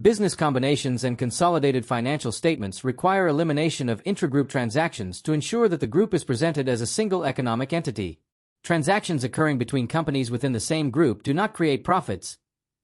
Business combinations and consolidated financial statements require elimination of intragroup transactions to ensure that the group is presented as a single economic entity. Transactions occurring between companies within the same group do not create profits,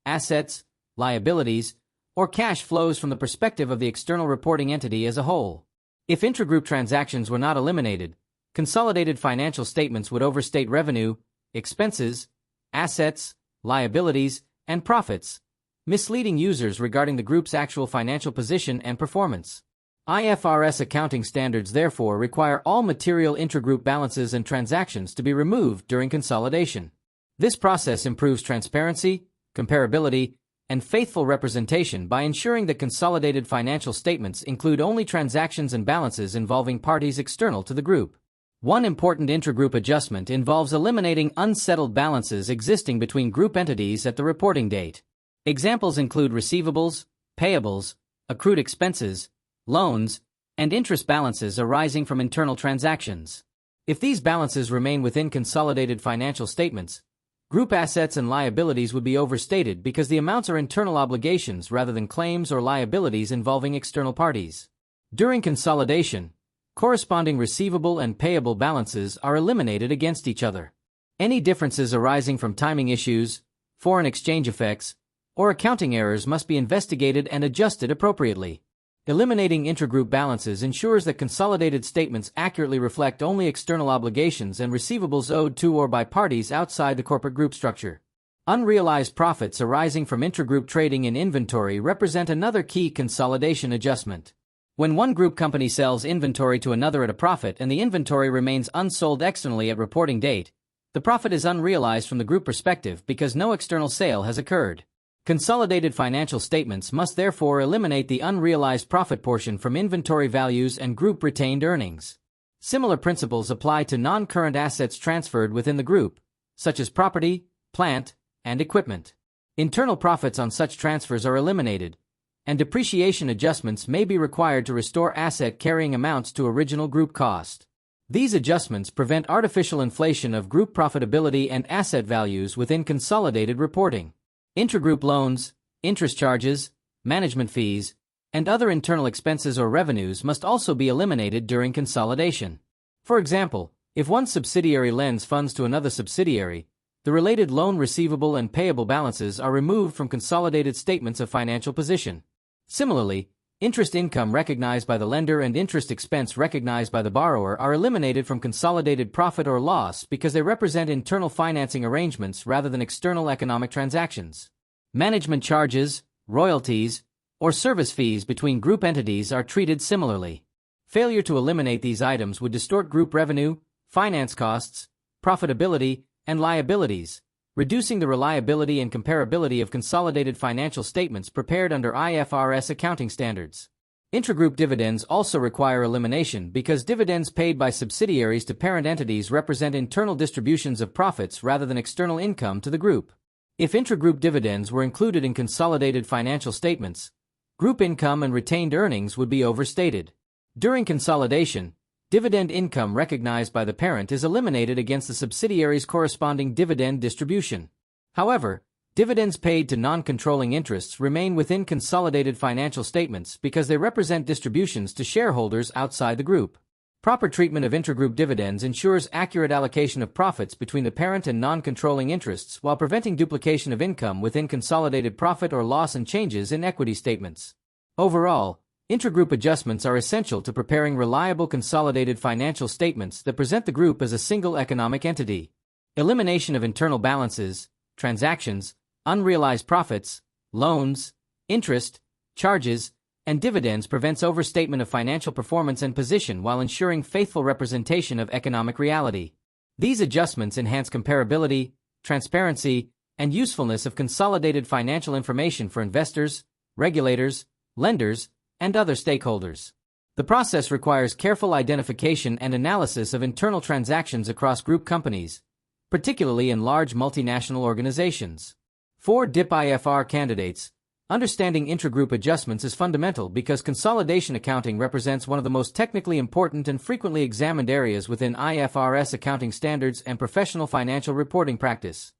assets, liabilities, or cash flows from the perspective of the external reporting entity as a whole. If intragroup transactions were not eliminated, consolidated financial statements would overstate revenue, expenses, assets, liabilities, and profits, misleading users regarding the group's actual financial position and performance. IFRS accounting standards therefore require all material intragroup balances and transactions to be removed during consolidation. This process improves transparency, comparability, and faithful representation by ensuring that consolidated financial statements include only transactions and balances involving parties external to the group. One important intragroup adjustment involves eliminating unsettled balances existing between group entities at the reporting date. Examples include receivables, payables, accrued expenses, loans, and interest balances arising from internal transactions. If these balances remain within consolidated financial statements, group assets and liabilities would be overstated because the amounts are internal obligations rather than claims or liabilities involving external parties. During consolidation, corresponding receivable and payable balances are eliminated against each other. Any differences arising from timing issues, foreign exchange effects, or accounting errors must be investigated and adjusted appropriately. Eliminating intragroup balances ensures that consolidated statements accurately reflect only external obligations and receivables owed to or by parties outside the corporate group structure. Unrealized profits arising from intragroup trading in inventory represent another key consolidation adjustment. When one group company sells inventory to another at a profit and the inventory remains unsold externally at reporting date, the profit is unrealized from the group perspective because no external sale has occurred. Consolidated financial statements must therefore eliminate the unrealized profit portion from inventory values and group retained earnings. Similar principles apply to non-current assets transferred within the group, such as property, plant, and equipment. Internal profits on such transfers are eliminated, and depreciation adjustments may be required to restore asset carrying amounts to original group cost. These adjustments prevent artificial inflation of group profitability and asset values within consolidated reporting. Intragroup loans, interest charges, management fees, and other internal expenses or revenues must also be eliminated during consolidation. For example, if one subsidiary lends funds to another subsidiary, the related loan receivable and payable balances are removed from consolidated statements of financial position. Similarly, interest income recognized by the lender and interest expense recognized by the borrower are eliminated from consolidated profit or loss because they represent internal financing arrangements rather than external economic transactions. Management charges, royalties, or service fees between group entities are treated similarly. Failure to eliminate these items would distort group revenue, finance costs, profitability, and liabilities, reducing the reliability and comparability of consolidated financial statements prepared under IFRS accounting standards. Intragroup dividends also require elimination because dividends paid by subsidiaries to parent entities represent internal distributions of profits rather than external income to the group. If intragroup dividends were included in consolidated financial statements, group income and retained earnings would be overstated. During consolidation, dividend income recognized by the parent is eliminated against the subsidiary's corresponding dividend distribution. However, dividends paid to non-controlling interests remain within consolidated financial statements because they represent distributions to shareholders outside the group. Proper treatment of intragroup dividends ensures accurate allocation of profits between the parent and non-controlling interests while preventing duplication of income within consolidated profit or loss and changes in equity statements. Overall, intragroup adjustments are essential to preparing reliable consolidated financial statements that present the group as a single economic entity. Elimination of internal balances, transactions, unrealized profits, loans, interest, charges, and dividends prevents overstatement of financial performance and position while ensuring faithful representation of economic reality. These adjustments enhance comparability, transparency, and usefulness of consolidated financial information for investors, regulators, lenders, and other stakeholders. The process requires careful identification and analysis of internal transactions across group companies, particularly in large multinational organizations. For DIP IFR candidates, understanding intragroup adjustments is fundamental because consolidation accounting represents one of the most technically important and frequently examined areas within IFRS accounting standards and professional financial reporting practice.